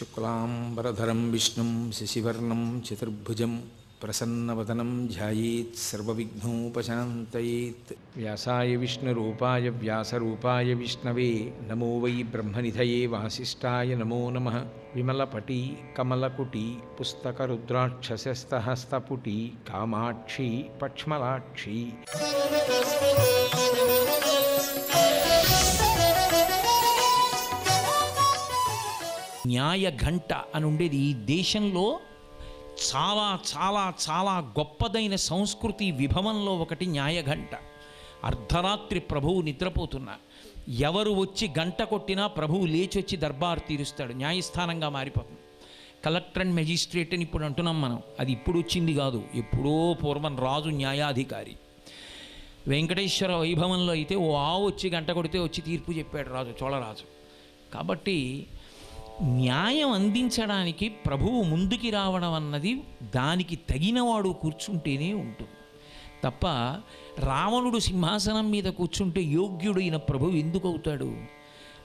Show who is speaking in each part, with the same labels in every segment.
Speaker 1: శుక్లాంబరధరం విష్ణుం శశివర్ణం చతుర్భుజం ప్రసన్నవదనం ధ్యాయేత్ సర్వవిఘ్నోపశాంతయేత్. వ్యాసాయ విష్ణురూపాయ వ్యాసరూపాయ విష్ణవే నమో వై బ్రహ్మనిధయే వాసిష్ఠాయ నమో నమః. విమలపటి కమలకుటి పుస్తకరుద్రాక్షసస్తహస్తపుటి కామాక్షి పక్ష్మలాక్షి. న్యాయ ఘంట అని ఉండేది. ఈ దేశంలో చాలా చాలా చాలా గొప్పదైన సంస్కృతి విభవంలో ఒకటి న్యాయఘంట. అర్ధరాత్రి ప్రభువు నిద్రపోతున్నా ఎవరు వచ్చి గంట కొట్టినా ప్రభువు లేచొచ్చి దర్బారు తీరుస్తాడు. న్యాయస్థానంగా మారిపోతుంది. కలెక్టర్ అండ్ మెజిస్ట్రేట్ అని ఇప్పుడు అంటున్నాం మనం. అది ఇప్పుడు వచ్చింది కాదు, ఎప్పుడో పూర్వం రాజు న్యాయాధికారి. వెంకటేశ్వర వైభవంలో అయితే ఓ ఆవు వచ్చి గంట కొడితే వచ్చి తీర్పు చెప్పాడు రాజు, చోళరాజు. కాబట్టి న్యాయం అందించడానికి ప్రభువు ముందుకి రావడం అన్నది దానికి తగినవాడు కూర్చుంటేనే ఉంటుంది తప్ప రావణుడు సింహాసనం మీద కూర్చుంటే యోగ్యుడైన ప్రభువు ఎందుకు అవుతాడు?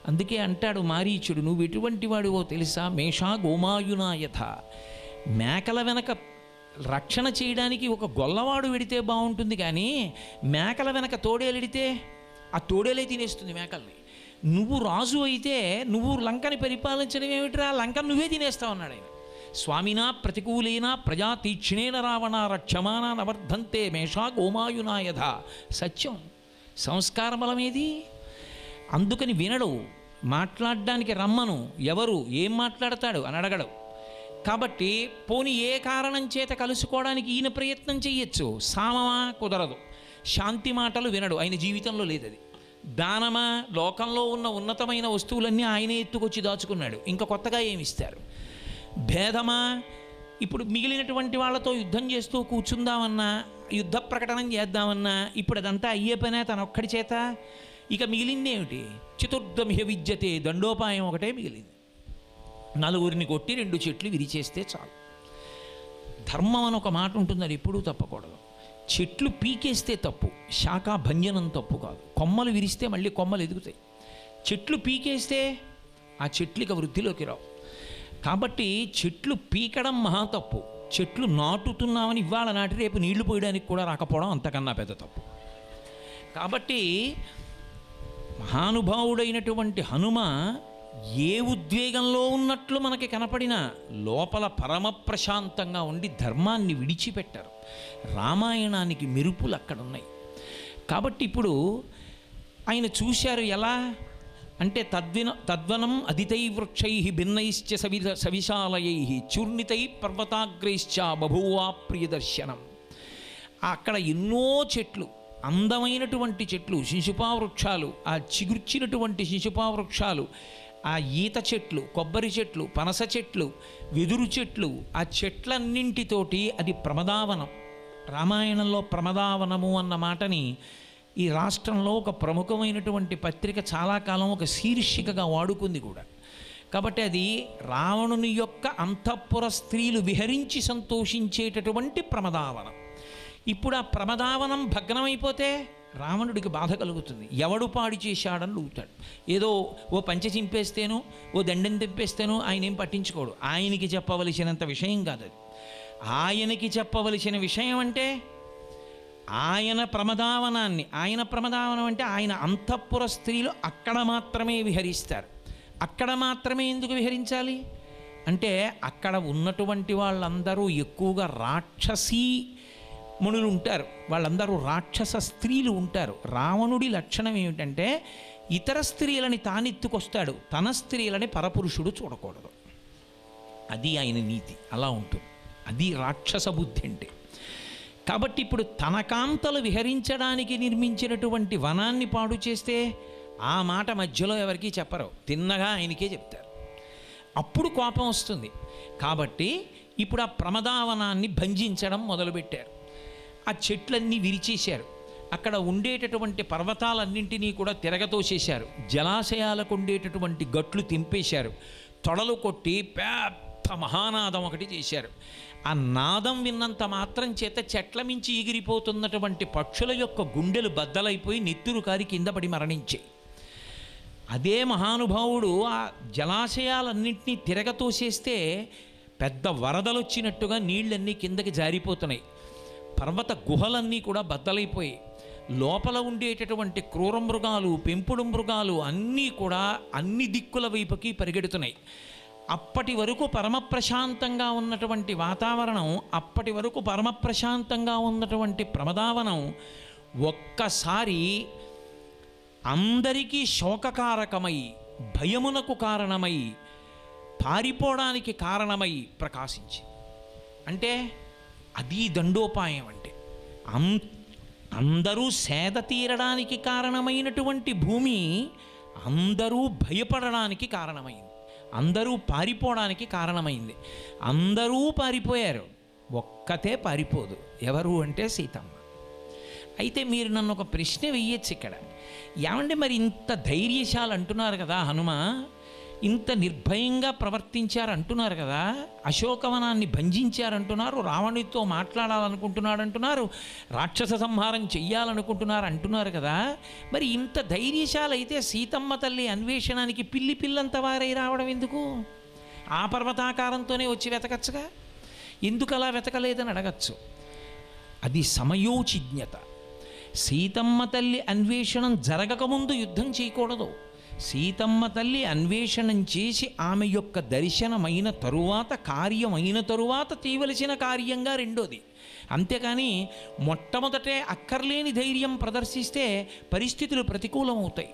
Speaker 1: అందుకే అంటాడు మారీచుడు, నువ్వు ఎటువంటి వాడివో తెలుసా? మేషా గోమాయునాయథ. మేకల వెనక రక్షణ చేయడానికి ఒక గొల్లవాడు వెడితే బాగుంటుంది, కానీ మేకల వెనక తోడేలెడితే ఆ తోడేలే తినేస్తుంది మేకల్ని. నువ్వు రాజు అయితే నువ్వు లంకని పరిపాలించడం ఏమిటిరా, లంకను నువ్వే తినేస్తావు అన్నాడు ఆయన. స్వామినా ప్రతికూలేనా ప్రజా తీక్షణేన రావణ రక్షమానా నవర్ధంతే మేషా గోమాయునాయధ. సత్యం. సంస్కార బలమేది. అందుకని వినడు. మాట్లాడడానికి రమ్మను, ఎవరు ఏం మాట్లాడతాడు అని అడగడు. కాబట్టి పోని ఏ కారణం చేత కలుసుకోవడానికి ఈయన ప్రయత్నం చెయ్యొచ్చు. సామమా కుదరదు. శాంతి మాటలు వినడు, ఆయన జీవితంలో లేదది. దానమా, లోకంలో ఉన్న ఉన్నతమైన వస్తువులన్నీ ఆయనే ఎత్తుకొచ్చి దాచుకున్నాడు, ఇంకా కొత్తగా ఏమిస్తారు? భేదమా, ఇప్పుడు మిగిలినటువంటి వాళ్ళతో యుద్ధం చేస్తూ కూర్చుందామన్నా, యుద్ధ ప్రకటన చేద్దామన్నా ఇప్పుడు అదంతా అయ్యే పనే తన ఒక్కడి చేత. ఇక మిగిలిందేమిటి? చతుర్థమిహ విద్యతే, దండోపాయం ఒకటే మిగిలింది. నలుగురిని కొట్టి 2 చెట్లు విరిచేస్తే చాలు. ధర్మం అని ఒక మాట ఉంటుంది, అది ఎప్పుడూ తప్పకూడదు. చెట్లు పీకేస్తే తప్పు, శాఖా భంజనం తప్పు కాదు. కొమ్మలు విరిస్తే మళ్ళీ కొమ్మలు ఎదుగుతాయి. చెట్లు పీకేస్తే ఆ చెట్లిక వృద్ధిలోకి రావు. కాబట్టి చెట్లు పీకడం మహా తప్పు. చెట్లు నాటుతున్నామని ఇవాళ నాటి రేపు నీళ్లు పోయడానికి కూడా రాకపోవడం అంతకన్నా పెద్ద తప్పు. కాబట్టి మహానుభావుడైనటువంటి హనుమ ఏ ఉద్వేగంలో ఉన్నట్లు మనకి కనపడినా లోపల పరమ ప్రశాంతంగా ఉండి ధర్మాన్ని విడిచిపెట్టారు. రామాయణానికి మెరుపులు అక్కడున్నాయి. కాబట్టి ఇప్పుడు ఆయన చూశారు ఎలా అంటే తద్వనం అదితై వృక్షై భిన్నైశ్చ సవిశాలయై చూర్ణితై పర్వతాగ్రైశ్చ బభూవా ప్రియదర్శనం. అక్కడ ఎన్నో చెట్లు, అందమైనటువంటి చెట్లు, శిశుపా వృక్షాలు, ఆ చిగుర్చినటువంటి శిశుపా వృక్షాలు, ఆ ఈత చెట్లు, కొబ్బరి చెట్లు, పనస చెట్లు, వెదురు చెట్లు, ఆ చెట్లన్నింటితోటి అది ప్రమదావనం. రామాయణంలో ప్రమదావనము అన్న మాటని ఈ రాష్ట్రంలో ఒక ప్రముఖమైనటువంటి పత్రిక చాలా కాలం ఒక శీర్షికగా వాడుకుంది కూడా. కాబట్టి అది రావణుని యొక్క అంతఃపుర స్త్రీలు విహరించి సంతోషించేటటువంటి ప్రమదావనం. ఇప్పుడు ఆ ప్రమదావనం భగ్నమైపోతే రావణుడికి బాధ కలుగుతుంది. ఎవడు పాడు చేశాడని అడుగుతాడు. ఏదో ఓ పంచె చింపేస్తేనో ఓ దండం తెంపేస్తేనో ఆయన ఏం పట్టించుకోడు. ఆయనకి చెప్పవలసినంత విషయం కాదు అది. ఆయనకి చెప్పవలసిన విషయం అంటే ఆయన ప్రమదావనాన్ని, ఆయన ప్రమదావనం అంటే ఆయన అంతఃపుర స్త్రీలు అక్కడ మాత్రమే విహరిస్తారు. అక్కడ మాత్రమే ఎందుకు విహరించాలి అంటే అక్కడ ఉన్నటువంటి వాళ్ళందరూ ఎక్కువగా రాక్షసీ మునులు ఉంటారు, వాళ్ళందరూ రాక్షస స్త్రీలు ఉంటారు. రావణుడి లక్షణం ఏమిటంటే ఇతర స్త్రీలని తానెత్తుకొస్తాడు, తన స్త్రీలని పరపురుషుడు చూడకూడదు. అది ఆయన నీతి, అలా ఉంటుంది. అది రాక్షస బుద్ధి అంటే. కాబట్టి ఇప్పుడు తన కాంతలు విహరించడానికి నిర్మించినటువంటి వనాన్ని పాడు చేస్తే ఆ మాట మధ్యలో ఎవరికీ చెప్పరు, తిన్నగా ఆయనకే చెప్తారు. అప్పుడు కోపం వస్తుంది. కాబట్టి ఇప్పుడు ఆ ప్రమదావనాన్ని భంజించడం మొదలుపెట్టారు. ఆ చెట్లన్నీ విరిచేశారు. అక్కడ ఉండేటటువంటి పర్వతాలన్నింటినీ కూడా తిరగతోసేశారు. జలాశయాలకు ఉండేటటువంటి గట్లు తెంపేశారు. తొడలు కొట్టి పెద్ద మహానాదం ఒకటి చేశారు. ఆ నాదం విన్నంత మాత్రం చేత చెట్ల మించి ఎగిరిపోతున్నటువంటి పక్షుల యొక్క గుండెలు బద్దలైపోయి నెత్తురు కారి కింద పడి మరణించాయి. అదే మహానుభావుడు ఆ జలాశయాలన్నింటినీ తిరగతోసేస్తే పెద్ద వరదలు వచ్చినట్టుగా నీళ్ళన్నీ కిందకి జారిపోతున్నాయి. పర్వత గుహలన్నీ కూడా బద్దలైపోయి లోపల ఉండేటటువంటి క్రూర మృగాలు, పెంపుడు మృగాలు అన్నీ కూడా అన్ని దిక్కుల వైపుకి పరిగెడుతున్నాయి. అప్పటి వరకు పరమప్రశాంతంగా ఉన్నటువంటి వాతావరణం, అప్పటి వరకు పరమప్రశాంతంగా ఉన్నటువంటి ప్రమదావనం ఒక్కసారి అందరికీ శోకకారకమై, భయమునకు కారణమై, పారిపోవడానికి కారణమై ప్రకాశించి. అంటే అది దండోపాయం. అంటే అందరూ సేద తీరడానికి కారణమైనటువంటి భూమి అందరూ భయపడడానికి కారణమైంది, అందరూ పారిపోవడానికి కారణమైంది. అందరూ పారిపోయారు, ఒక్కతే పారిపోదు. ఎవరు అంటే సీతమ్మ. అయితే మీరు నన్ను ఒక ప్రశ్న వెయ్యొచ్చు ఇక్కడ. ఏమంటే మరి ఇంత ధైర్యశాలు అంటున్నారు కదా హనుమ, ఇంత నిర్భయంగా ప్రవర్తించారు అంటున్నారు కదా, అశోకవనాన్ని భంజించారంటున్నారు, రావణుడితో మాట్లాడాలనుకుంటున్నాడు అంటున్నారు, రాక్షస సంహారం చెయ్యాలనుకుంటున్నారు అంటున్నారు కదా, మరి ఇంత ధైర్యశాలి అయితే సీతమ్మ తల్లి అన్వేషణానికి పిల్లి పిల్లంత వారై రావడం ఎందుకు? ఆ పర్వతాకారంతోనే వచ్చి వెతకచ్చుగా, ఎందుకు అలా వెతకలేదని అడగచ్చు. అది సమయోచిజ్ఞత. సీతమ్మ తల్లి అన్వేషణం జరగకముందు యుద్ధం చేయకూడదు. సీతమ్మ తల్లి అన్వేషణం చేసి ఆమె యొక్క దర్శనమైన తరువాత, కార్యమైన తరువాత తీయవలసిన కార్యంగా రెండోది. అంతేకాని మొట్టమొదటే అక్కర్లేని ధైర్యం ప్రదర్శిస్తే పరిస్థితులు ప్రతికూలమవుతాయి.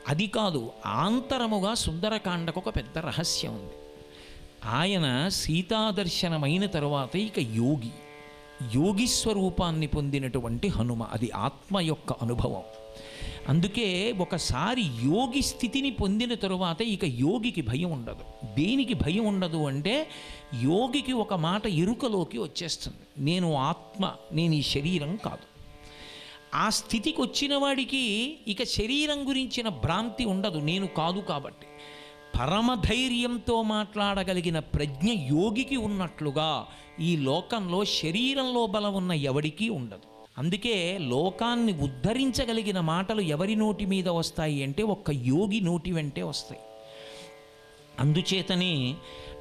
Speaker 1: అది కాదు, ఆంతరముగా సుందరకాండకు ఒక పెద్ద రహస్యం ఉంది. ఆయన సీతాదర్శనమైన తరువాత ఇక యోగి స్వరూపాన్ని పొందినటువంటి హనుమ. అది ఆత్మ యొక్క అనుభవం. అందుకే ఒకసారి యోగి స్థితిని పొందిన తరువాత ఇక యోగికి భయం ఉండదు. దేనికి భయం ఉండదు అంటే యోగికి ఒక మాట ఎరుకలోకి వచ్చేస్తుంది, నేను ఆత్మ, నేను ఈ శరీరం కాదు. ఆ స్థితికి వచ్చిన వాడికి ఇక శరీరం గురించిన భ్రాంతి ఉండదు, నేను కాదు కాబట్టి. పరమధైర్యంతో మాట్లాడగలిగిన ప్రజ్ఞ యోగికి ఉన్నట్లుగా ఈ లోకంలో శరీరంలో బలం ఉన్న ఎవడికి ఉండదు. అందుకే లోకాన్ని ఉద్ధరించగలిగిన మాటలు ఎవరి నోటి మీద వస్తాయి అంటే ఒక్క యోగి నోటి వెంటే వస్తాయి. అందుచేతనే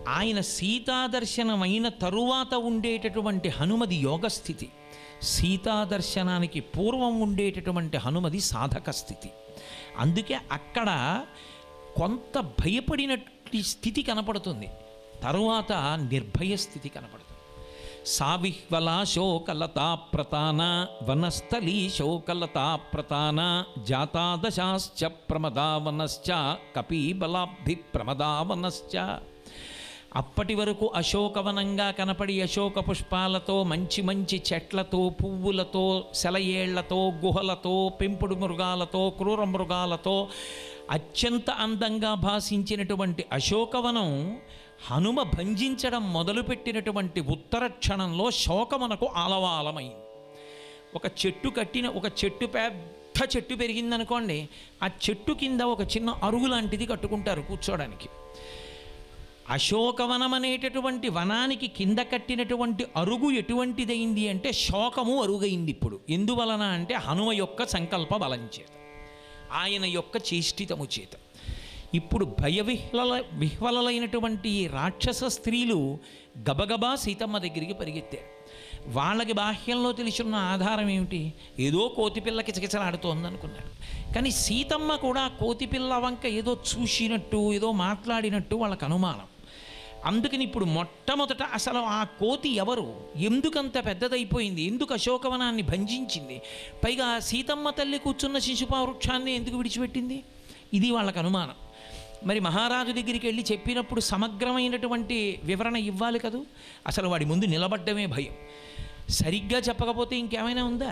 Speaker 1: ఆయన సీతాదర్శనమైన తరువాత ఉండేటటువంటి హనుమది యోగస్థితి, సీతాదర్శనానికి పూర్వం ఉండేటటువంటి హనుమది సాధక స్థితి. అందుకే అక్కడ కొంత భయపడినట్టి స్థితి కనపడుతుంది, తరువాత నిర్భయ స్థితి కనపడుతుంది. సావిహ్వలా శోకలతా ప్రతాన వనస్థలీ శోకలతా ప్రతాన జాతాదశాశ్చ ప్రమదావనశ్చ కపీబలాబ్ధి ప్రమదావనశ్చ. అప్పటి వరకు అశోకవనంగా కనపడి అశోక పుష్పాలతో, మంచి మంచి చెట్లతో, పువ్వులతో, సెలయేళ్లతో, గుహలతో, పెంపుడు మృగాలతో, క్రూర మృగాలతో అత్యంత అందంగా భాషించినటువంటి అశోకవనం హనుమ భంజించడం మొదలుపెట్టినటువంటి ఉత్తర క్షణంలో శోకమునకు ఆలవాలమైంది. ఒక చెట్టు పెద్ద చెట్టు పెరిగిందనుకోండి, ఆ చెట్టు కింద ఒక చిన్న అరుగు లాంటిది కట్టుకుంటారు కూర్చోడానికి. అశోకవనం అనేటటువంటి వనానికి కింద కట్టినటువంటి అరుగు ఎటువంటిదైంది అంటే శోకము అరుగైంది ఇప్పుడు. ఎందువలన అంటే హనుమ యొక్క సంకల్ప బలం చేత, ఆయన యొక్క చేష్టితము చేత. ఇప్పుడు విహ్వలైనటువంటి రాక్షస స్త్రీలు గబగబా సీతమ్మ దగ్గరికి పరిగెత్తారు. వాళ్ళకి బాహ్యంలో తెలిసిన ఆధారం ఏమిటి? ఏదో కోతిపిల్లకి కిచకిచలాడుతోంది అనుకున్నారు. కానీ సీతమ్మ కూడా కోతిపిల్ల వంక ఏదో చూసినట్టు, ఏదో మాట్లాడినట్టు వాళ్ళకు అనుమానం. అందుకని ఇప్పుడు మొట్టమొదట అసలు ఆ కోతి ఎవరు, ఎందుకంత పెద్దదైపోయింది, ఎందుకు అశోకవనాన్ని భంజించింది, పైగా సీతమ్మ తల్లి కూర్చున్న శిశుపా వృక్షాన్ని ఎందుకు విడిచిపెట్టింది, ఇది వాళ్ళకు అనుమానం. మరి మహారాజు దగ్గరికి వెళ్ళి చెప్పినప్పుడు సమగ్రమైనటువంటి వివరణ ఇవ్వాలి కదూ. అసలు వాడి ముందు నిలబడ్డమే భయం. సరిగ్గా చెప్పకపోతే ఇంకేమైనా ఉందా?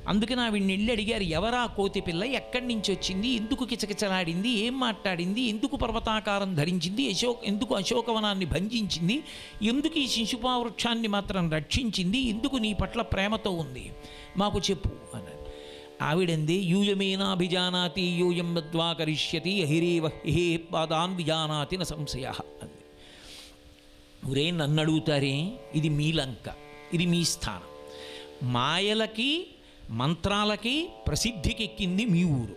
Speaker 1: అందుకని ఆవిడ్ని వెళ్ళి అడిగారు, ఎవరా కోతి పిల్ల, ఎక్కడి నుంచి వచ్చింది, ఎందుకు కిచకిచలాడింది, ఏం మాట్లాడింది, ఎందుకు పర్వతాకారం ధరించింది, ఎందుకు అశోకవనాన్ని భంజించింది, ఎందుకు ఈ శిశుపా వృక్షాన్ని మాత్రం రక్షించింది, ఎందుకు నీ పట్ల ప్రేమతో ఉంది, మాకు చెప్పు అన్నాడు. ఆవిడంది, యూయమేనాభిజానాతి యూయం మద్వా కరిష్యతి అహిరేవ హే పాదాన్ విజానాతి న సంశయ అంది. ఒరే, నన్ను అడుగుతారే, ఇది మీ లంక, ఇది మీ స్థానం, మాయలకి మంత్రాలకి ప్రసిద్ధికి ఎక్కింది మీ ఊరు,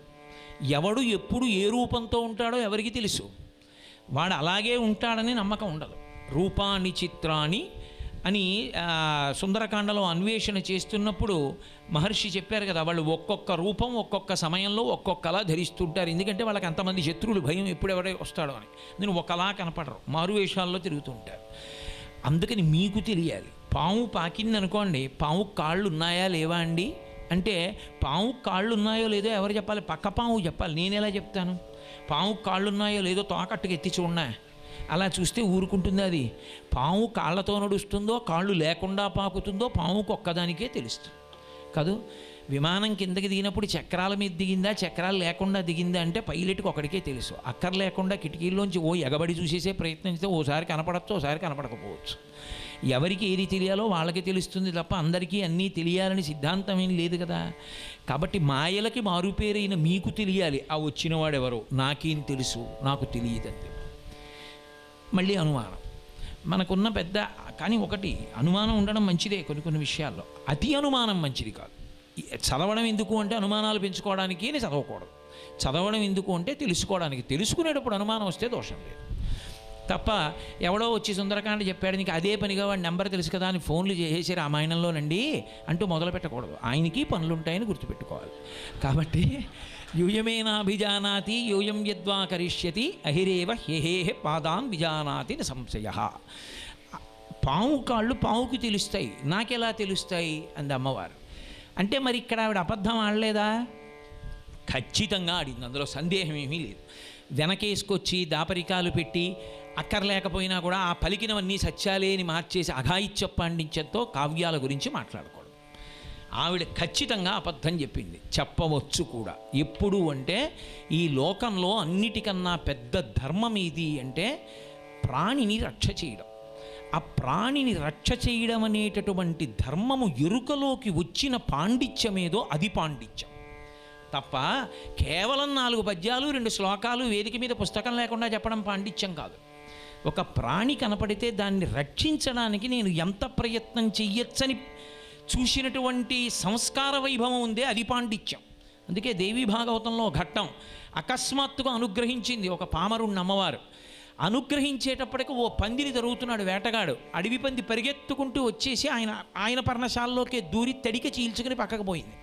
Speaker 1: ఎవడు ఎప్పుడు ఏ రూపంతో ఉంటాడో ఎవరికి తెలుసు? వాడు అలాగే ఉంటాడని నమ్మకం ఉండదు. రూపాని చిత్రాన్ని అని సుందరకాండలో అన్వేషణ చేస్తున్నప్పుడు మహర్షి చెప్పారు కదా, వాళ్ళు ఒక్కొక్క రూపం ఒక్కొక్క సమయంలో ఒక్కొక్కలా ధరిస్తుంటారు. ఎందుకంటే వాళ్ళకి అంతమంది శత్రువులు, భయం ఎప్పుడు ఎవడే వస్తాడో అని. నేను ఒకలా కనపడరు, మారువేషాల్లో తిరుగుతుంటారు. అందుకని మీకు తెలియాలి. పాము పాకింది అనుకోండి, పాము కాళ్ళు ఉన్నాయా లేవా అండి అంటే, పాము కాళ్ళు ఉన్నాయో లేదో ఎవరు చెప్పాలి? పక్క పాము చెప్పాలి. నేను ఎలా చెప్తాను? పాము కాళ్ళు ఉన్నాయో లేదో తోకట్టుకు ఎత్తి చూడనా? అలా చూస్తే ఊరుకుంటుంది అది. పాము కాళ్ళతో నడుస్తుందో కాళ్ళు లేకుండా పాకుతుందో పాముకు ఒక్కదానికే తెలుస్తుంది కాదు. విమానం కిందకి దిగినప్పుడు చక్రాల మీద దిగిందా చక్రాలు లేకుండా దిగిందా అంటే పైలట్కి ఒకడికే తెలుసు. అక్కర్ లేకుండా కిటికీల్లోంచి ఎగబడి చూసేసే ప్రయత్నిస్తే ఓసారి కనపడచ్చు, ఓసారి కనపడకపోవచ్చు. ఎవరికి ఏది తెలియాలో వాళ్ళకి తెలుస్తుంది తప్ప అందరికీ అన్నీ తెలియాలని సిద్ధాంతం ఏం లేదు కదా. కాబట్టి మాయలకి మారుపేరైన మీకు తెలియాలి, ఆ వచ్చినవాడెవరో నాకేం తెలుసు, నాకు తెలియదంతే. మళ్ళీ అనుమానం మనకున్న పెద్ద, కానీ ఒకటి అనుమానం ఉండడం మంచిదే కొన్ని విషయాల్లో, అతి అనుమానం మంచిది కాదు. చదవడం ఎందుకు అంటే అనుమానాలు పెంచుకోవడానికి చదవకూడదు. చదవడం ఎందుకు అంటే తెలుసుకోవడానికి. తెలుసుకునేటప్పుడు అనుమానం వస్తే దోషం లేదు తప్ప, ఎవడో వచ్చి సుందరకాండ చెప్పాడు నీకు అదే పనిగా వాడి నెంబర్ తెలుసు కదా అని ఫోన్లు చేసేసి రామాయణంలోనండి అంటూ మొదలు పెట్టకూడదు. ఆయనకి పనులు ఉంటాయని గుర్తుపెట్టుకోవాలి. కాబట్టి యూయమేనాభిజానాతి యూయం యద్వా కరిష్యతి అహిరేవ హేహే పాదాన్ విజానాతి న సంశయ. పాము కాళ్ళు పాముకి తెలుస్తాయి, నాకెలా తెలుస్తాయి అంది అమ్మవారు. అంటే మరి ఇక్కడ ఆవిడ అబద్ధం ఆడలేదా? ఖచ్చితంగా ఆడింది, అందులో సందేహం ఏమీ లేదు. వెనకేసుకొచ్చి దాపరికాలు పెట్టి అక్కర్లేకపోయినా కూడా ఆ పలికినవన్నీ సత్యాలే అని మార్చేసి అఘాయిత్య పాండిత్యంతో కావ్యాల గురించి మాట్లాడకూడదు. ఆవిడ ఖచ్చితంగా అబద్ధం చెప్పింది, చెప్పవచ్చు కూడా. ఎప్పుడు అంటే ఈ లోకంలో అన్నిటికన్నా పెద్ద ధర్మం ఏది అంటే ప్రాణిని రక్ష చేయడం. ఆ ప్రాణిని రక్ష చేయడం అనేటటువంటి ధర్మము ఎరుకలోకి వచ్చిన పాండిత్యమేదో అది పాండిత్యం తప్ప కేవలం 4 పద్యాలు 2 శ్లోకాలు వేదిక మీద పుస్తకం లేకుండా చెప్పడం పాండిత్యం కాదు. ఒక ప్రాణి కనపడితే దాన్ని రక్షించడానికి నేను ఎంత ప్రయత్నం చెయ్యొచ్చని చూసినటువంటి సంస్కార వైభవం ఉందే అది పాండిత్యం. అందుకే దేవీ భాగవతంలో ఘట్టం అకస్మాత్తుగా అనుగ్రహించింది ఒక పామరుణ్ణి అమ్మవారు. అనుగ్రహించేటప్పటికి ఓ పందిని జరుగుతున్నాడు వేటగాడు. అడవి పంది పరిగెత్తుకుంటూ వచ్చేసి ఆయన పర్ణశాలలోకే దూరి తడిక చీల్చుకుని పక్కకు పోయింది.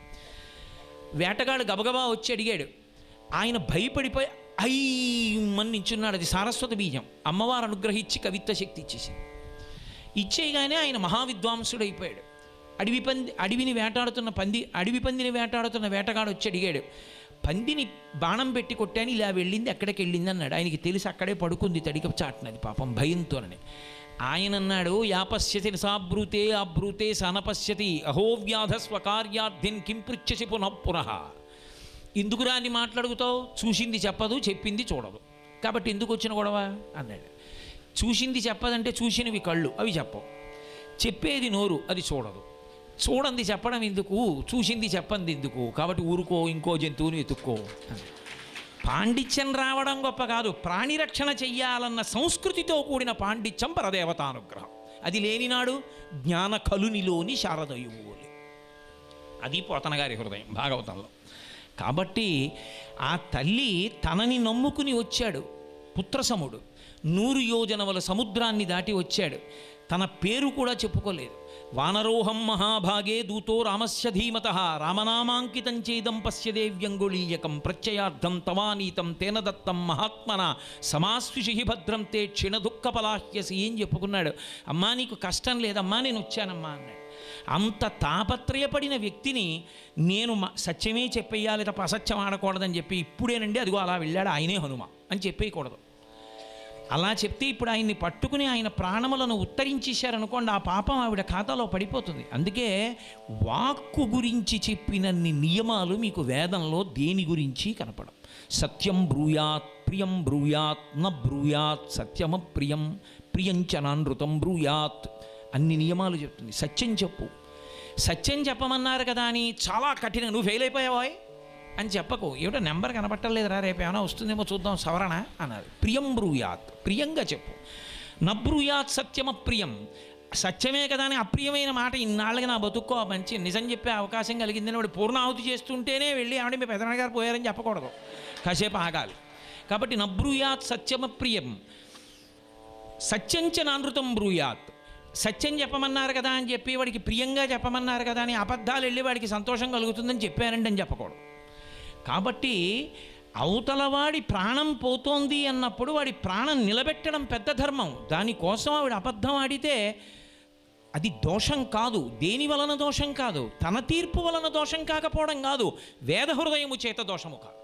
Speaker 1: వేటగాడు గబగబా వచ్చి అడిగాడు. ఆయన భయపడిపోయి అయ్యమ్మని నించున్నాడు. అది సారస్వత బీజం. అమ్మవారు అనుగ్రహించి కవిత్వ శక్తి ఇచ్చేసింది. ఇచ్చేయగానే ఆయన మహావిద్వాంసుడు అయిపోయాడు. అడవిని వేటాడుతున్న వేటగాడు వచ్చి అడిగాడు, పందిని బాణం పెట్టి కొట్టాను ఇలా వెళ్ళింది ఎక్కడికి వెళ్ళింది అన్నాడు. ఆయనకి తెలిసి అక్కడే పడుకుంది తడిక చాటునది పాపం భయంతోనని. ఆయన అన్నాడు యాపశ్యతి సాబ్రూతే అబ్రూతే సనపశ్యతి అహోవ్యాధ స్వకార్యార్థిన్ కిం పృచ్ఛసి పునః. ఎందుకురా అని మాట్లాడుగుతావు? చూసింది చెప్పదు, చెప్పింది చూడదు, కాబట్టి ఎందుకు వచ్చిన గొడవ అన్నాడు. చూసింది చెప్పదంటే చూసినవి కళ్ళు, అవి చెప్పవు. చెప్పేది నోరు, అది చూడదు. చూడండి చెప్పడం ఎందుకు, చూసింది చెప్పంది ఎందుకు, కాబట్టి ఊరుకో, ఇంకో జంతువుని ఎత్తుక్కో. పాండిత్యం రావడం గొప్ప కాదు, ప్రాణిరక్షణ చెయ్యాలన్న సంస్కృతితో కూడిన పాండిత్యం పరదేవతానుగ్రహం. అది లేనినాడు జ్ఞాన కలునిలోని శారదయువులే. అది పోతనగారి హృదయం భాగవతంలో. కాబట్టి ఆ తల్లి తనని నమ్ముకుని వచ్చాడు పుత్రసముడు. 100 యోజనముల సముద్రాన్ని దాటి వచ్చాడు. తన పేరు కూడా చెప్పుకోలేదు. వానరోహం మహాభాగే దూతో రామస్య ధీమతః రామనామాంకితం చేదం పశ్య దేవ్యంగుళీయకం ప్రత్యయార్థం తవానీతం తేన దత్తం మహాత్మన సమాస్విషి భద్రం తే క్షీణ దుఃఖపలాహ్యసి ఏం చెప్పుకున్నాడు. అమ్మా నీకు కష్టం లేదమ్మా నేను వచ్చానమ్మా అన్నాడు. అంత తాపత్రయపడిన వ్యక్తిని నేను సత్యమే చెప్పేయాలి తప్ప అసత్యం ఆడకూడదని చెప్పి ఇప్పుడేనండి అదిగో అలా వెళ్ళాడు ఆయనే హనుమ అని చెప్పేయకూడదు. అలా చెప్తే ఇప్పుడు ఆయన్ని పట్టుకుని ఆయన ప్రాణములను ఉత్తరించేశారనుకోండి, ఆ పాపం ఆవిడ ఖాతాలో పడిపోతుంది. అందుకే వాక్కు గురించి చెప్పినన్ని నియమాలు మీకు వేదంలో దేని గురించి కనపడం. సత్యం బ్రూయాత్ ప్రియం బ్రూయాత్ న బ్రూయాత్ సత్యమ ప్రియం ప్రియంచనానృతం బ్రూయాత్ అన్ని నియమాలు చెప్తుంది. సత్యం చెప్పు. సత్యం చెప్పమన్నారు కదా అని చాలా కఠిన నువ్వు ఫెయిల్ అయిపోయావోయ్ అని చెప్పకు. ఏమిటో నెంబర్ కనపట్టలేదురా రేపు ఏమైనా వస్తుందేమో చూద్దాం సవరణ అన్నారు. ప్రియం బ్రూయాత్ ప్రియంగా చెప్పు. నబ్రూయాత్ సత్యమ ప్రియం సత్యమే కదా అని అప్రియమైన మాట ఇన్నాళ్ళకి నా బతుక్కో మంచి నిజం చెప్పే అవకాశం కలిగిందని వాడు పూర్ణాహుతి చేస్తుంటేనే వెళ్ళి ఆవిడ మీ పెదనాన్నగారు పోయారని చెప్పకూడదు, కాసేపు ఆగాలి. కాబట్టి నబ్రూయాత్ సత్యమప్రియం సత్యంచ నానృతం బ్రూయాత్. సత్యం చెప్పమన్నారు కదా అని చెప్పి వాడికి ప్రియంగా చెప్పమన్నారు కదా అని అబద్ధాలు వెళ్ళి వాడికి సంతోషం కలుగుతుందని చెప్పారండి అని చెప్పకూడదు. కాబట్టి అవతలవాడి ప్రాణం పోతోంది అన్నప్పుడు వాడి ప్రాణం నిలబెట్టడం పెద్ద ధర్మం. దానికోసం ఆవిడ అబద్ధం ఆడితే అది దోషం కాదు. దేని వలన దోషం కాదు? తన తీర్పు వలన దోషం కాకపోవడం కాదు, వేద హృదయము చేత దోషము కాదు.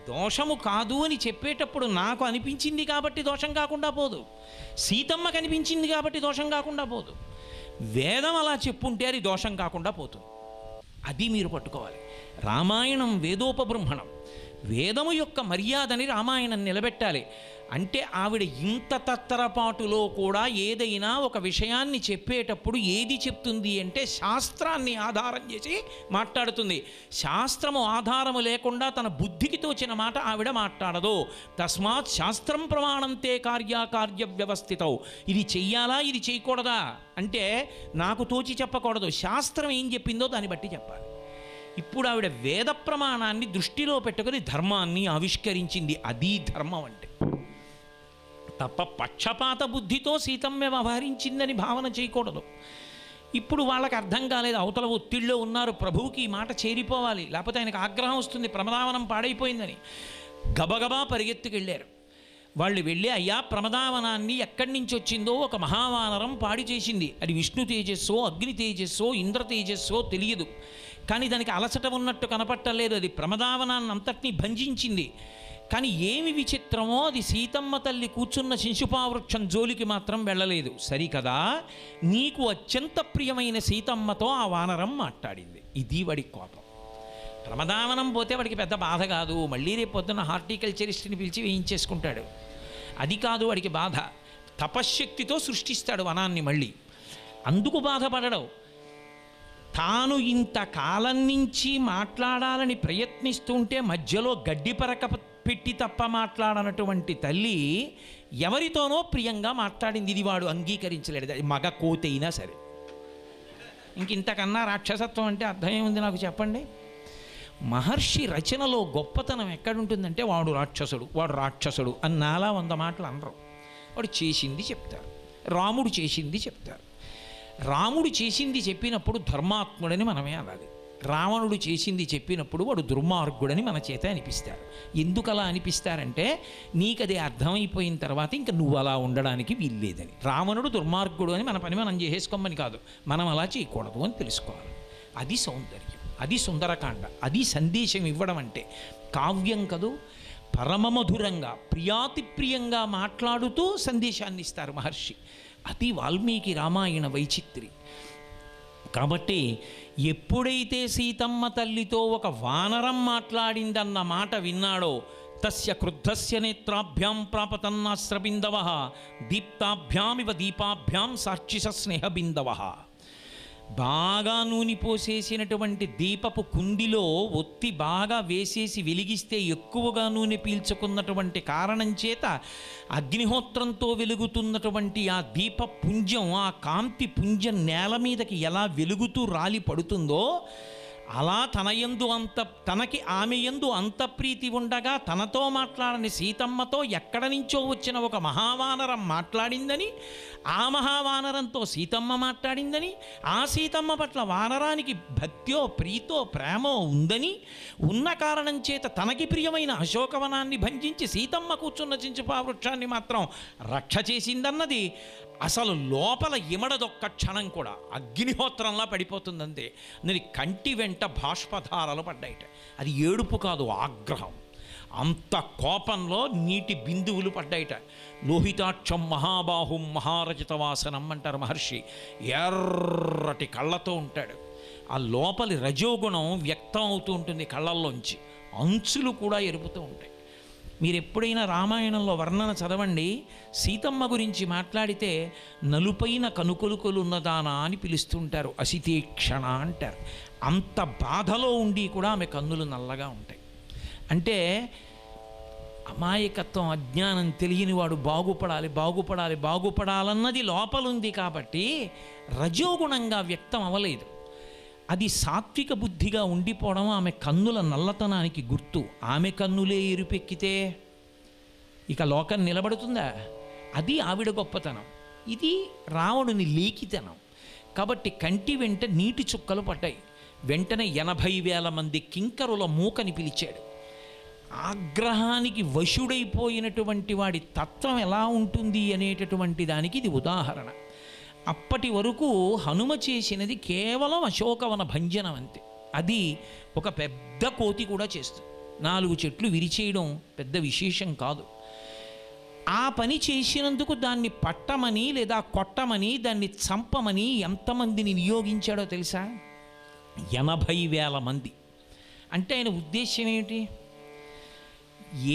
Speaker 1: దోషము కాదు అని చెప్పేటప్పుడు నాకు అనిపించింది కాబట్టి దోషం కాకుండా పోదు, సీతమ్మకు అనిపించింది కాబట్టి దోషం కాకుండా పోదు. వేదం అలా చెప్పుంటే అది దోషం కాకుండా పోతుంది. అది మీరు పట్టుకోవాలి. రామాయణం వేదోపబృంహణం. వేదము యొక్క మర్యాదని రామాయణం నిలబెట్టాలి. అంటే ఆవిడ ఇంత తత్తరపాటులో కూడా ఏదైనా ఒక విషయాన్ని చెప్పేటప్పుడు ఏది చెప్తుంది అంటే శాస్త్రాన్ని ఆధారం చేసి మాట్లాడుతుంది. శాస్త్రము ఆధారము లేకుండా తన బుద్ధికి తోచిన మాట ఆవిడ మాట్లాడదు. తస్మాత్ శాస్త్రం ప్రమాణంతే కార్యాకార్య వ్యవస్థితౌ. ఇది చెయ్యాలా ఇది చేయకూడదా అంటే నాకు తోచి చెప్పకూడదు, శాస్త్రం ఏం చెప్పిందో దాన్ని బట్టి చెప్పాలి. ఇప్పుడు ఆవిడ వేద ప్రమాణాన్ని దృష్టిలో పెట్టుకుని ధర్మాన్ని ఆవిష్కరించింది. అది ధర్మం అంటే. తప్ప పక్షపాత బుద్ధితో సీతమ్మ వ్యవహరించిందని భావన చేయకూడదు. ఇప్పుడు వాళ్ళకి అర్థం కాలేదు, అవతల ఒత్తిడిలో ఉన్నారు, ప్రభువుకి ఈ మాట చేరిపోవాలి, లేకపోతే ఆయనకు ఆగ్రహం వస్తుంది, ప్రమదావనం పాడైపోయిందని గబగబా పరిగెత్తుకెళ్ళారు. వాళ్ళు వెళ్ళి అయ్యా ప్రమదావనాన్ని ఎక్కడి నుంచి వచ్చిందో ఒక మహావానరం పాడి చేసింది. అది విష్ణు తేజస్సో అగ్ని తేజస్సో ఇంద్ర తేజస్సో తెలియదు, కానీ దానికి అలసట ఉన్నట్టు కనపట్టలేదు. అది ప్రమదావనాన్ని అంతటినీ భంజించింది. కానీ ఏమి విచిత్రమో అది సీతమ్మ తల్లి కూర్చున్న శిశుపావృక్షం జోలికి మాత్రం వెళ్ళలేదు. సరికదా, నీకు అత్యంత ప్రియమైన సీతమ్మతో ఆ వానరం మాట్లాడింది. ఇది వాడి కోపం. ప్రమదావనం పోతే వాడికి పెద్ద బాధ కాదు, మళ్ళీ రేపు పొద్దున్న హార్టికల్చరిస్ట్ని పిలిచి వేయించేసుకుంటాడు. అది కాదు వాడికి బాధ. తపశ్శక్తితో సృష్టిస్తాడు వనాన్ని మళ్ళీ, అందుకు బాధపడడం. తాను ఇంతకాలం నుంచి మాట్లాడాలని ప్రయత్నిస్తుంటే మధ్యలో గడ్డి పరక పెట్టి తప్ప మాట్లాడనటువంటి తల్లి ఎవరితోనో ప్రియంగా మాట్లాడింది. ఇది వాడు అంగీకరించలేడు, మగ కోతైనా సరే. ఇంతకన్నా రాక్షసత్వం అంటే అర్థం ఏముంది నాకు చెప్పండి? మహర్షి రచనలో గొప్పతనం ఎక్కడుంటుందంటే వాడు రాక్షసుడు అని నాలా 100 మాటలు అనరు. వాడు చేసింది చెప్తారు, రాముడు చేసింది చెప్తారు. రాముడు చేసింది చెప్పినప్పుడు ధర్మాత్ముడని మనమే అనాలి. రావణుడు చేసింది చెప్పినప్పుడు వాడు దుర్మార్గుడని మన చేత అనిపిస్తారు. ఎందుకు అలా అనిపిస్తారంటే నీకది అర్థమైపోయిన తర్వాత ఇంకా నువ్వు అలా ఉండడానికి వీల్లేదని. రావణుడు దుర్మార్గుడు అని మన పని మనం చేసేసుకోమని కాదు, మనం అలా చేయకూడదు అని తెలుసుకోవాలి. అది సౌందర్యం, అది సుందరకాండ, అది సందేశం ఇవ్వడం అంటే. కావ్యం కదూ, పరమమధురంగా ప్రియాతిప్రియంగా మాట్లాడుతూ సందేశాన్ని ఇస్తారు మహర్షి. అది వాల్మీకి రామాయణ వైచిత్రి. కాబట్టి ఎప్పుడైతే సీతమ్మ తల్లితో ఒక వానరం మాట్లాడిందన్న మాట విన్నాడో తస్య క్రుద్ధస్య నేత్రాభ్యాం ప్రాపతన్నాశ్రబిందవః దీప్తాభ్యామివ దీపాభ్యాం సాక్షిష స్నేహబిందవః. బాగా నూనె పోసేసినటువంటి దీపపు కుండిలో ఒత్తి బాగా వేసేసి వెలిగిస్తే ఎక్కువగా నూనె పీల్చుకున్నటువంటి కారణం చేత అగ్నిహోత్రంతో వెలుగుతున్నటువంటి ఆ దీప పుంజం, ఆ కాంతి పుంజం నేల మీదకి ఎలా వెలుగుతూ రాలి పడుతుందో అలా తనకి ఆమె యందు అంత ప్రీతి ఉండగా తనతో మాట్లాడని సీతమ్మతో ఎక్కడ నుంచో వచ్చిన ఒక మహావానరం మాట్లాడిందని, ఆ మహావానరంతో సీతమ్మ మాట్లాడిందని, ఆ సీతమ్మ పట్ల వానరానికి భక్త్యో ప్రీతో ప్రేమో ఉందని, ఉన్న కారణం చేత తనకి ప్రియమైన అశోకవనాన్ని భంజించి సీతమ్మ కూర్చున్న చించుపావృక్షాన్ని మాత్రం రక్ష చేసిందన్నది అసలు లోపల ఇమడదొక్క క్షణం కూడా అగ్నిహోత్రంలా పడిపోతుందంతే. నేను కంటి వెంట బాష్పధారాలు పడ్డాయిట. అది ఏడుపు కాదు, ఆగ్రహం. అంత కోపంలో నీటి బిందువులు పడ్డాయిట. లోహితాక్షం మహాబాహుం మహారచితవాసనం అంటారు మహర్షి. ఎర్రటి కళ్ళతో ఉంటాడు. ఆ లోపలి రజోగుణం వ్యక్తం అవుతూ ఉంటుంది కళ్ళల్లోంచి. అంచులు కూడా ఎరుపుతూ ఉంటాయి. మీరు ఎప్పుడైనా రామాయణంలో వర్ణన చదవండి, సీతమ్మ గురించి మాట్లాడితే నలుపైన కనుకొలుకొలున్నదానా అని పిలుస్తుంటారు, అసితీక్షణ అంటారు. అంత బాధలో ఉండి కూడా ఆమె కన్నులు నల్లగా ఉంటాయి. అంటే అమాయకత్వం, అజ్ఞానం తెలియని వాడు బాగుపడాలి బాగుపడాలి బాగుపడాలన్నది లోపలుంది కాబట్టి రజోగుణంగా వ్యక్తం అవ్వలేదు. అది సాత్విక బుద్ధిగా ఉండిపోవడం ఆమె కన్నుల నల్లతనానికి గుర్తు. ఆమె కన్నులే ఎరుపెక్కితే ఇక లోకం నిలబడుతుందా? అది ఆవిడ గొప్పతనం. ఇది రావణుని లేఖితనం. కాబట్టి కంటి వెంట నీటి చుక్కలు పడ్డాయి. వెంటనే 80,000 మంది కింకరుల మూకని పిలిచాడు. ఆగ్రహానికి వశుడైపోయినటువంటి వాడి తత్వం ఎలా ఉంటుంది అనేటటువంటి దానికి ఇది ఉదాహరణ. అప్పటి వరకు హనుమ చేసినది కేవలం అశోకవన భంజనం అంతే. అది ఒక పెద్ద కోతి కూడా చేస్తుంది. 4 చెట్లు విరిచేయడం పెద్ద విశేషం కాదు. ఆ పని చేసినందుకు దాన్ని పట్టమని లేదా కొట్టమని దాన్ని చంపమని ఎంతమందిని నియోగించాడో తెలుసా? 80,000 మంది. అంటే ఆయన ఉద్దేశ్యం ఏమిటి?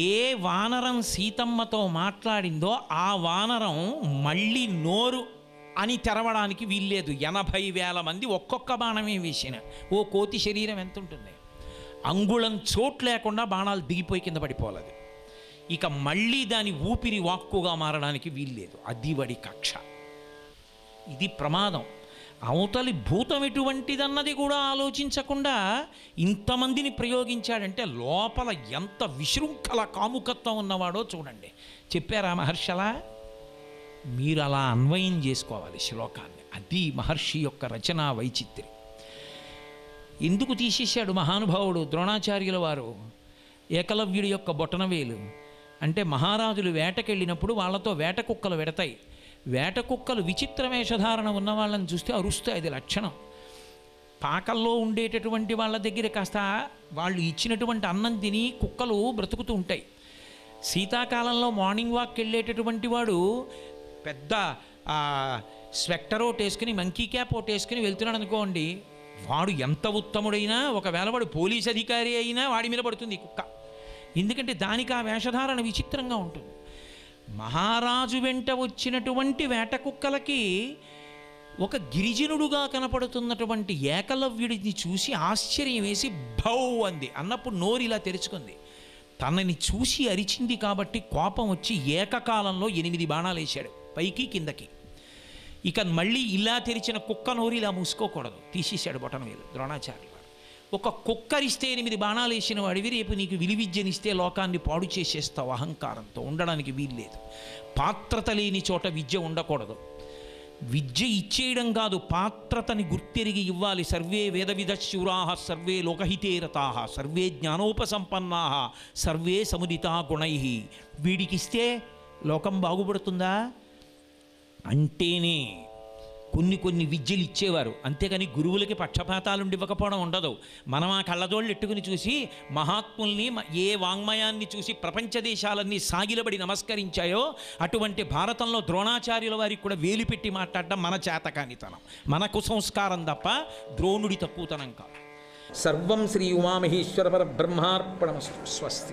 Speaker 1: ఏ వానరం సీతమ్మతో మాట్లాడిందో ఆ వానరం మళ్ళీ నోరు అని తెరవడానికి వీల్లేదు. 80,000 మంది ఒక్కొక్క బాణమే వేసిన ఓ కోతి శరీరం ఎంత ఉంటుంది? అంగుళం చోటు లేకుండా బాణాలు దిగిపోయి కింద పడిపోలేదు. ఇక మళ్ళీ దాని ఊపిరి వాక్కుగా మారడానికి వీల్లేదు. అది వాడి కక్ష. ఇది ప్రమాదం. అవతలి భూతం ఎటువంటిదన్నది కూడా ఆలోచించకుండా ఇంతమందిని ప్రయోగించాడంటే లోపల ఎంత విశృంఖల కాముకత్వం ఉన్నవాడో చూడండి. చెప్పారా మహర్షలా? మీరు అలా అన్వయం చేసుకోవాలి శ్లోకాన్ని. అది మహర్షి యొక్క రచనా వైచిత్ర్యం. ఎందుకు తీసేశాడు మహానుభావుడు ద్రోణాచార్యుల వారు ఏకలవ్యుడి యొక్క బొటనవేలు? అంటే మహారాజులు వేటకెళ్ళినప్పుడు వాళ్ళతో వేట కుక్కలు వెడతాయి. వేట కుక్కలు విచిత్ర వేషధారణ ఉన్న వాళ్ళని చూస్తే అరుస్తాయి. అది లక్షణం. పాకల్లో ఉండేటటువంటి వాళ్ళ దగ్గర కాస్త వాళ్ళు ఇచ్చినటువంటి అన్నం తిని కుక్కలు బ్రతుకుతూ ఉంటాయి. శీతాకాలంలో మార్నింగ్ వాక్ వెళ్ళేటటువంటి వాడు పెద్ద స్వెక్టర్ ఒకటి వేసుకుని మంకీ క్యాప్ ఒకటి వేసుకుని వెళ్తున్నాడు అనుకోండి, వాడు ఎంత ఉత్తముడైనా ఒకవేళ వాడు పోలీస్ అధికారి అయినా వాడి మీద పడుతుంది కుక్క. ఎందుకంటే దానికి ఆ వేషధారణ విచిత్రంగా ఉంటుంది. మహారాజు వెంట వచ్చినటువంటి వేట కుక్కలకి ఒక గిరిజనుడుగా కనపడుతున్నటువంటి ఏకలవ్యుడిని చూసి ఆశ్చర్యం వేసి భౌ అంది. అన్నప్పుడు నోరు ఇలా తెరుచుకుంది. తనని చూసి అరిచింది కాబట్టి కోపం వచ్చి ఏకకాలంలో 8 బాణాలు వేశాడు, పైకి కిందకి. ఇక మళ్ళీ ఇలా తెరిచిన కుక్క నోరు ఇలా మూసుకోకూడదు, తీసేశాడు బొటనవేలు ద్రోణాచార్యులు. ఒక కుక్కరిస్తే 8 బాణాలు వేసిన వాడివి రేపు నీకు విలువిద్యనిస్తే లోకాన్ని పాడు చేసేస్తావు. అహంకారంతో ఉండడానికి వీల్లేదు. పాత్రత లేని చోట విద్య ఉండకూడదు. విద్య ఇచ్చేయడం కాదు, పాత్రతని గుర్తెరిగి ఇవ్వాలి. సర్వే వేదవిదశూరాః సర్వే లోకహితేరతాః సర్వే జ్ఞానోపసంపన్నాః సర్వే సముదితా గుణైః. వీడికిస్తే లోకం బాగుపడుతుందా? అంటేనే కొన్ని విద్యలు ఇచ్చేవారు. అంతేకాని గురువులకి పక్షపాతాలుండి ఇవ్వకపోవడం ఉండదు. మనం ఆ కళ్ళజోళ్ళు ఎట్టుకుని చూసి మహాత్ముల్ని, ఏ వాంగ్మయాన్ని చూసి ప్రపంచ దేశాలన్నీ సాగిలబడి నమస్కరించాయో అటువంటి భారతంలో ద్రోణాచార్యుల వారికి కూడా వేలు పెట్టి మాట్లాడడం మన చేతకానితనం, మన కుసంస్కారం తప్ప ద్రోణుడి తక్కువతనం కాదు. సర్వం శ్రీ ఉమామహేశ్వర పరబ్రహ్మార్పణమస్తు. స్వస్తి.